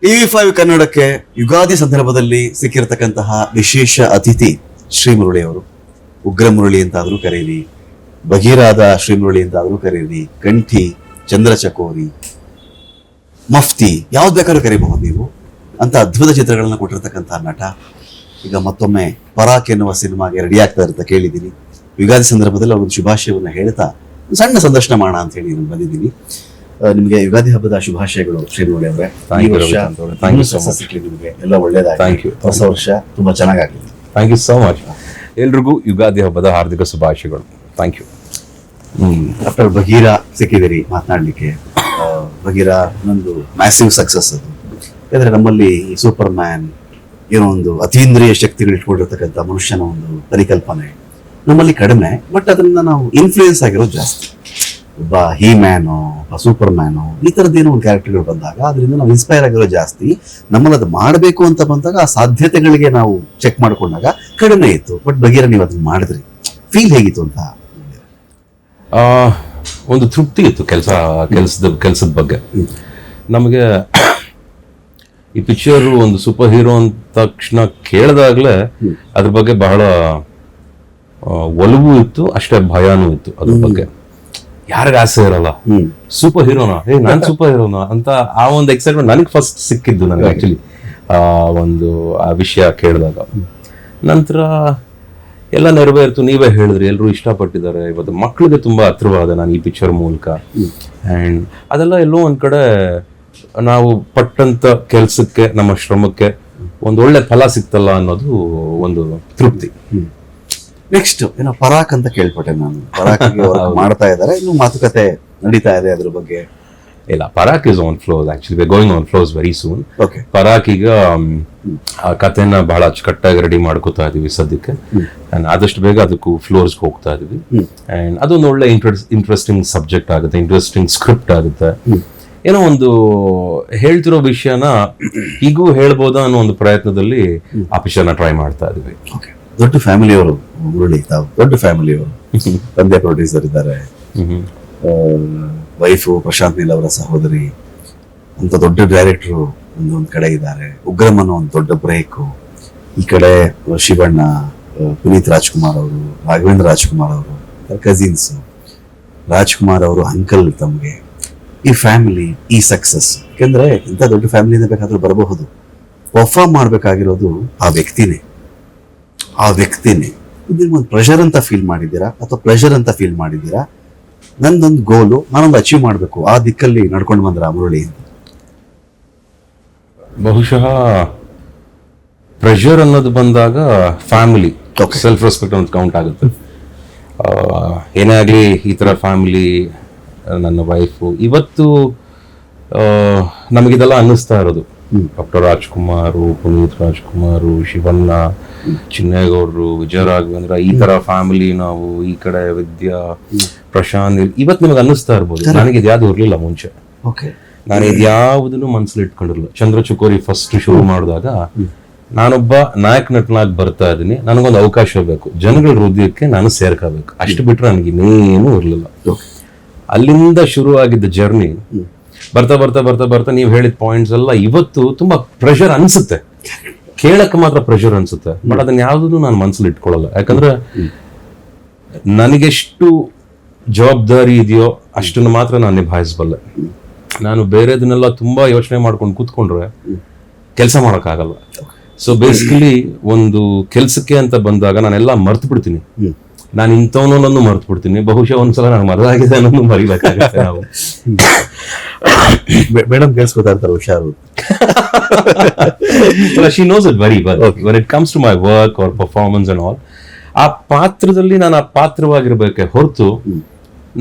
TV5 ಕನ್ನಡಕ್ಕೆ ಯುಗಾದಿ ಸಂದರ್ಭದಲ್ಲಿ ಸಿಕ್ಕಿರತಕ್ಕಂತಹ ವಿಶೇಷ ಅತಿಥಿ ಶ್ರೀ ಮುರಳಿ ಅವರು. ಉಗ್ರ ಮುರಳಿ ಅಂತಾದ್ರೂ ಕರೀರಿ, ಭಗೀರಾದ ಶ್ರೀ ಮುರಳಿ ಅಂತಾದ್ರೂ ಕರೀರಿ, ಕಂಠಿ, ಚಂದ್ರಚಕೋರಿ, ಮಫ್ತಿ, ಯಾವ್ದು ಬೇಕಾದ್ರೂ ಕರೀಬಹುದು ನೀವು ಅಂತ ಅದ್ಭುತ ಚಿತ್ರಗಳನ್ನ ಕೊಟ್ಟಿರ್ತಕ್ಕಂತಹ ನಟ ಈಗ ಮತ್ತೊಮ್ಮೆ ಪರಾಕ್ ಎನ್ನುವ ಸಿನಿಮಾಗೆ ರೆಡಿ ಆಗ್ತಾ ಇರುತ್ತೆ ಕೇಳಿದ್ದೀನಿ. ಯುಗಾದಿ ಸಂದರ್ಭದಲ್ಲಿ ಅವ್ರೊಂದು ಶುಭಾಶಯವನ್ನು ಹೇಳ್ತಾ ಸಣ್ಣ ಸಂದರ್ಶನ ಮಾಡೋಣ ಅಂತ ಹೇಳಿ ನಾನು ಬಂದಿದ್ದೀನಿ. ನಿಮಗೆ ಯುಗಾದಿ ಹಬ್ಬದ ಶುಭಾಶಯಗಳು ಶ್ರೀ ಮುರಳಿ ಅವರೇ. ನಿಮಗೆ ಎಲ್ಲ ಒಳ್ಳೇದಾಗಿ, ಹೊಸ ವರ್ಷ ತುಂಬಾ ಚೆನ್ನಾಗಾಗಲಿ. Thank you so much. ಎಲ್ರಿಗೂ ಯುಗಾದಿ ಹಬ್ಬದ ಹಾರ್ದಿಕ ಶುಭಾಶಯಗಳು. Thank you. ಡಾಕ್ಟರ್ ಭಗೀರಾ ಸಿಕ್ಕಿದಿರಿ ಮಾತನಾಡ್ಲಿಕ್ಕೆ. ಭಗೀರಾ ನಂದು ಮ್ಯಾಸಿವ್ ಸಕ್ಸಸ್ ಅದು. ಯಾಕಂದ್ರೆ ನಮ್ಮಲ್ಲಿ ಈ ಸೂಪರ್ ಮ್ಯಾನ್ ಏನೋ ಒಂದು ಅತೀಂದ್ರಿಯ ಶಕ್ತಿಗಳು ಇಟ್ಕೊಂಡಿರ್ತಕ್ಕಂಥ ಮನುಷ್ಯನ ಒಂದು ಪರಿಕಲ್ಪನೆ ನಮ್ಮಲ್ಲಿ ಕಡಿಮೆ, ಬಟ್ ಅದರಿಂದ ನಾವು ಇನ್ಫ್ಲೂಯೆನ್ಸ್ ಆಗಿರೋದು ಜಾಸ್ತಿ. ಒಬ್ಬ ಹೀ ಮ್ಯಾನು, ಒಬ್ಬ ಸೂಪರ್ ಮ್ಯಾನು, ಈ ಥರದ್ದೇನೋ ಒಂದು ಕ್ಯಾರೆಕ್ಟರ್ಗಳು ಬಂದಾಗ ಅದರಿಂದ ನಾವು ಇನ್ಸ್ಪೈರ್ ಆಗಿರೋ ಜಾಸ್ತಿ. ನಮ್ಮಲ್ಲಿ ಅದು ಮಾಡಬೇಕು ಅಂತ ಬಂದಾಗ ಆ ಸಾಧ್ಯತೆಗಳಿಗೆ ನಾವು ಚೆಕ್ ಮಾಡ್ಕೊಂಡಾಗ ಕಡಿಮೆ ಇತ್ತು. ಬಟ್ ಭಗೀರಾ ನೀವು ಅದನ್ನ ಮಾಡಿದ್ರಿ, ಫೀಲ್ ಹೇಗಿತ್ತು ಅಂತ? ಒಂದು ತೃಪ್ತಿ ಇತ್ತು ಕೆಲಸದ ಬಗ್ಗೆ. ನಮಗೆ ಈ ಪಿಕ್ಚರ್ ಒಂದು ಸೂಪರ್ ಹೀರೋ ಅಂದ ತಕ್ಷಣ ಕೇಳಿದಾಗಲೇ ಅದ್ರ ಬಗ್ಗೆ ಬಹಳ ಒಲವು ಇತ್ತು, ಅಷ್ಟೇ ಭಯನೂ ಇತ್ತು ಅದ್ರ ಬಗ್ಗೆ. ಯಾರಿಗ ಆಸೆ ಇರಲ್ಲ ಸೂಪರ್ ಹೀರೋನಾ, ನಾನ್ ಸೂಪರ್ ಹೀರೋನಾ ಅಂತ ಆ ಒಂದು ಎಕ್ಸೈಟ್ಮೆಂಟ್ ನನಗೆ ಫಸ್ಟ್ ಸಿಕ್ಕಿದ್ದು. ನನಗೆ ಆಕ್ಚುಲಿ ಆ ವಿಷಯ ಕೇಳಿದಾಗ ನಂತರ ಎಲ್ಲ ನೆರವೇರ್ತು. ನೀವೇ ಹೇಳಿದ್ರಿ, ಎಲ್ಲರೂ ಇಷ್ಟಪಟ್ಟಿದ್ದಾರೆ. ಇವತ್ತು ಮಕ್ಕಳಿಗೆ ತುಂಬಾ ಹತ್ರವಾದ ನಾನು ಈ ಪಿಕ್ಚರ್ ಮೂಲಕ. ಅಂಡ್ ಅದೆಲ್ಲ ಎಲ್ಲೋ ಒಂದ್ ಕಡೆ ನಾವು ಪಟ್ಟಂತ ಕೆಲ್ಸಕ್ಕೆ, ನಮ್ಮ ಶ್ರಮಕ್ಕೆ ಒಂದು ಒಳ್ಳೆ ಫಲ ಸಿಕ್ತಲ್ಲ ಅನ್ನೋದು ಒಂದು ತೃಪ್ತಿ. ನೆಕ್ಸ್ಟ್ ಏನೋ ಪರಾಕ್ ಅಂತ ಕೇಳ್ಪಟ್ಟೆ ನಾನು. ಪರಾಕ್ಗೆ ಮಾಡ್ತಾ ಇದ್ದಾರೆ, ಇನ್ನು ಮಾತುಕತೆ ನಡೀತಾ ಇದೆ ಅದ್ರ ಬಗ್ಗೆ? ಇಲ್ಲ, Parak is on floors. Actually we going on floors very soon. Parak ಈಗ ಆ ಕಥೆನ ಬಹಳ ಅಚ್ಚುಕಟ್ಟಾಗಿ ರೆಡಿ ಮಾಡ್ಕೋತಾ ಇದೀವಿ ಸದ್ಯಕ್ಕೆ. ಆದಷ್ಟು ಬೇಗ ಅದಕ್ಕೂ ಫ್ಲೋರ್ಸ್ ಹೋಗ್ತಾ ಇದೀವಿ. ಅಂಡ್ ಅದೊಂದು ಒಳ್ಳೆ ಇಂಟ್ರೆಸ್ಟಿಂಗ್ ಸಬ್ಜೆಕ್ಟ್ ಆಗುತ್ತೆ, ಇಂಟ್ರೆಸ್ಟಿಂಗ್ ಸ್ಕ್ರಿಪ್ಟ್ ಆಗುತ್ತೆ. ಏನೋ ಒಂದು ಹೇಳ್ತಿರೋ ವಿಷಯನ ಹೀಗೂ ಹೇಳ್ಬೋದಾ ಅನ್ನೋ ಒಂದು ಪ್ರಯತ್ನದಲ್ಲಿ ಆ ಪಿಕ್ಚರ್ನ ಟ್ರೈ ಮಾಡ್ತಾ ಇದೀವಿ. ದೊಡ್ಡ ಫ್ಯಾಮಿಲಿಯವರು ಮುರಳಿ, ತಾವು ದೊಡ್ಡ ಫ್ಯಾಮಿಲಿಯವರು. ತಂದೆ ಪ್ರೊಡ್ಯೂಸರ್ ಇದ್ದಾರೆ, ವೈಫು ಪ್ರಶಾಂತ್ ನೀಲ್ ಅವರ ಸಹೋದರಿ ಅಂತ ದೊಡ್ಡ ಡೈರೆಕ್ಟರ್ ಒಂದೊಂದ್ ಕಡೆ ಇದ್ದಾರೆ. ಉಗ್ರಂ ಅನ್ನೋ ಒಂದು ದೊಡ್ಡ ಬ್ರೇಕು. ಈ ಕಡೆ ಶಿವಣ್ಣ, ಪುನೀತ್ ರಾಜ್ಕುಮಾರ್ ಅವರು, ರಾಘವೇಂದ್ರ ರಾಜ್ಕುಮಾರ್ ಅವರು ಕಸಿನ್ಸ್, ರಾಜ್ಕುಮಾರ್ ಅವರು ಅಂಕಲ್ ತಮಗೆ. ಈ ಫ್ಯಾಮಿಲಿ, ಈ ಸಕ್ಸಸ್, ಯಾಕೆಂದ್ರೆ ಇಂಥ ದೊಡ್ಡ ಫ್ಯಾಮಿಲಿಯಿಂದ ಬೇಕಾದ್ರೂ ಬರಬಹುದು. ಪರ್ಫಾರ್ಮ್ ಮಾಡ್ಬೇಕಾಗಿರೋದು ಆ ವ್ಯಕ್ತಿನೇ. ಇದೊಂದು ಪ್ರೆಷರ್ ಅಂತ ಫೀಲ್ ಮಾಡಿದ್ದೀರಾ ಅಥವಾ ಪ್ಲೆಷರ್ ಅಂತ ಫೀಲ್ ಮಾಡಿದ್ದೀರಾ? ನಂದೊಂದು ಗೋಲು, ನಾನೊಂದು ಅಚೀವ್ ಮಾಡಬೇಕು, ಆ ದಿಕ್ಕಲ್ಲಿ ನಡ್ಕೊಂಡು ಬಂದ್ರ ಮುರಳಿ? ಬಹುಶಃ ಪ್ರೆಷರ್ ಅನ್ನೋದು ಬಂದಾಗ ಫ್ಯಾಮಿಲಿ, ಸೆಲ್ಫ್ ರೆಸ್ಪೆಕ್ಟ್ ಅನ್ನೋದು ಕೌಂಟ್ ಆಗುತ್ತೆ. ಏನೇ ಆಗಲಿ ಈ ಥರ ಫ್ಯಾಮಿಲಿ, ನನ್ನ ವೈಫು, ಇವತ್ತು ನಮಗಿದೆಲ್ಲ ಅನ್ನಿಸ್ತಾ ಇರೋದು. ಡಾಕ್ಟರ್ ರಾಜ್ಕುಮಾರು, ಪುನೀತ್ ರಾಜ್ಕುಮಾರು, ಶಿವಣ್ಣ, ಚಿನ್ನೇಗೌಡರು, ವಿಜಯ ರಾಘವೇಂದ್ರ, ಈ ತರ ಫ್ಯಾಮಿಲಿ ನಾವು. ಈ ಕಡೆ ವಿದ್ಯಾ, ಪ್ರಶಾಂತ್, ಇವತ್ತು ನಿಮಗೆ ಅನ್ನಿಸ್ತಾ ಇರ್ಬೋದು. ನನಗೆ ಇದ್ಯಾವುದು ಇರ್ಲಿಲ್ಲ ಮುಂಚೆ. ನಾನು ಇದ್ಯಾವುದನ್ನು ಮನಸ್ಸಲ್ಲಿ ಇಟ್ಕೊಂಡಿರಲಿಲ್ಲ. ಚಂದ್ರಚಕೋರಿ ಫಸ್ಟ್ ಶುರು ಮಾಡಿದಾಗ ನಾನೊಬ್ಬ ನಾಯಕ ನಟನಾಗಿ ಬರ್ತಾ ಇದ್ದೀನಿ, ನನಗೊಂದು ಅವಕಾಶ ಬೇಕು, ಜನಗಳ ಹೃದಯಕ್ಕೆ ನಾನು ಸೇರ್ಕೋಬೇಕು, ಅಷ್ಟು ಬಿಟ್ರೆ ನನಗೆ ಇನ್ನೇನು ಇರಲಿಲ್ಲ. ಅಲ್ಲಿಂದ ಶುರು ಆಗಿದ್ದ ಜರ್ನಿ ಬರ್ತಾ ಬರ್ತಾ ಬರ್ತಾ ಬರ್ತಾ ನೀವು ಹೇಳಿದ ಪಾಯಿಂಟ್ಸ್ ಎಲ್ಲ ಇವತ್ತು ತುಂಬಾ ಪ್ರೆಷರ್ ಅನ್ಸುತ್ತೆ. ಕೇಳಕ್ಕೆ ಮಾತ್ರ ಪ್ರೆಷರ್ ಅನ್ಸುತ್ತೆ, ಬಟ್ ಅದನ್ನ ಯಾವ್ದನ್ನು ನಾನು ಮನಸ್ಸಲ್ಲಿ ಇಟ್ಕೊಳ್ಳಲ್ಲ. ಯಾಕಂದ್ರೆ ನನಗೆಷ್ಟು ಜವಾಬ್ದಾರಿ ಇದೆಯೋ ಅಷ್ಟನ್ನು ಮಾತ್ರ ನಾನು ನಿಭಾಯಿಸಬಲ್ಲೆ. ನಾನು ಬೇರೆದನ್ನೆಲ್ಲ ತುಂಬಾ ಯೋಚನೆ ಮಾಡ್ಕೊಂಡು ಕೂತ್ಕೊಂಡ್ರೆ ಕೆಲಸ ಮಾಡೋಕ್ಕಾಗಲ್ಲ. ಸೊ ಬೇಸಿಕಲಿ ಒಂದು ಕೆಲ್ಸಕ್ಕೆ ಅಂತ ಬಂದಾಗ ನಾನೆಲ್ಲ ಮರ್ತು ಬಿಡ್ತೀನಿ. ನಾನು ಇಂಥವನನ್ನು ಮರ್ತು ಬಿಡ್ತೀನಿ. ಬಹುಶಃ ಒಂದ್ಸಲ ನಾನು ಮರದಾಗಿದೆ ಅನ್ನೋದು ಮರಿಬೇಕಾಗುತ್ತೆ ನಾವು. ಮೇಡಮ್ ಕೇಳಿಸ್ಕೊತಾ ಇರ್ತಾರೆ, ಹುಷಾರು. She knows it very well. When it comes to my work or performance and all, ಆ ಪಾತ್ರದಲ್ಲಿ ನಾನು ಆ ಪಾತ್ರವಾಗಿರ್ಬೇಕೆ ಹೊರತು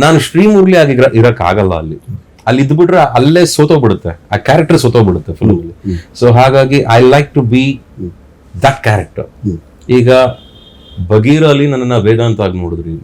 ನಾನು ಶ್ರೀ ಮುರಳಿ ಆಗಿ ಇರಕ್ ಆಗಲ್ಲ. ಅಲ್ಲಿ ಇದ್ಬಿಟ್ರೆ ಅಲ್ಲೇ ಸೋತೋಗ್ಬಿಡುತ್ತೆ, ಆ ಕ್ಯಾರೆಕ್ಟರ್ ಸೋತೋಗ್ಬಿಡುತ್ತೆ ಫಿಲ್ಮ್ ಅಲ್ಲಿ. ಸೊ ಹಾಗಾಗಿ I like to be that character. ಈಗ ಭಗೀರಾ ಅಲ್ಲಿ ನನ್ನನ್ನ ವೇದಾಂತ ಆಗಿ ನೋಡಿದ್ರಿ.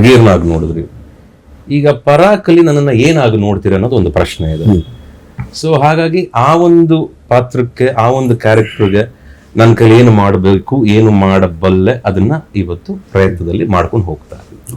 ಬಗೀರ್ನಾಗಿ ನೋಡಿದ್ರಿ. ಈಗ ಪರಾಕಲ್ಲಿ ನನ್ನನ್ನು ಏನಾಗಿ ನೋಡ್ತೀರಿ ಅನ್ನೋದು ಒಂದು ಪ್ರಶ್ನೆ ಇದೆ. ಸೊ ಹಾಗಾಗಿ ಆ ಒಂದು ಪಾತ್ರಕ್ಕೆ, ಆ ಒಂದು ಕ್ಯಾರೆಕ್ಟರ್ಗೆ ನನ್ನ ಕೈಲಿ ಏನು ಮಾಡಬೇಕು, ಏನು ಮಾಡಬಲ್ಲೆ, ಅದನ್ನ ಇವತ್ತು ಪ್ರಯತ್ನದಲ್ಲಿ ಮಾಡ್ಕೊಂಡು ಹೋಗ್ತಾ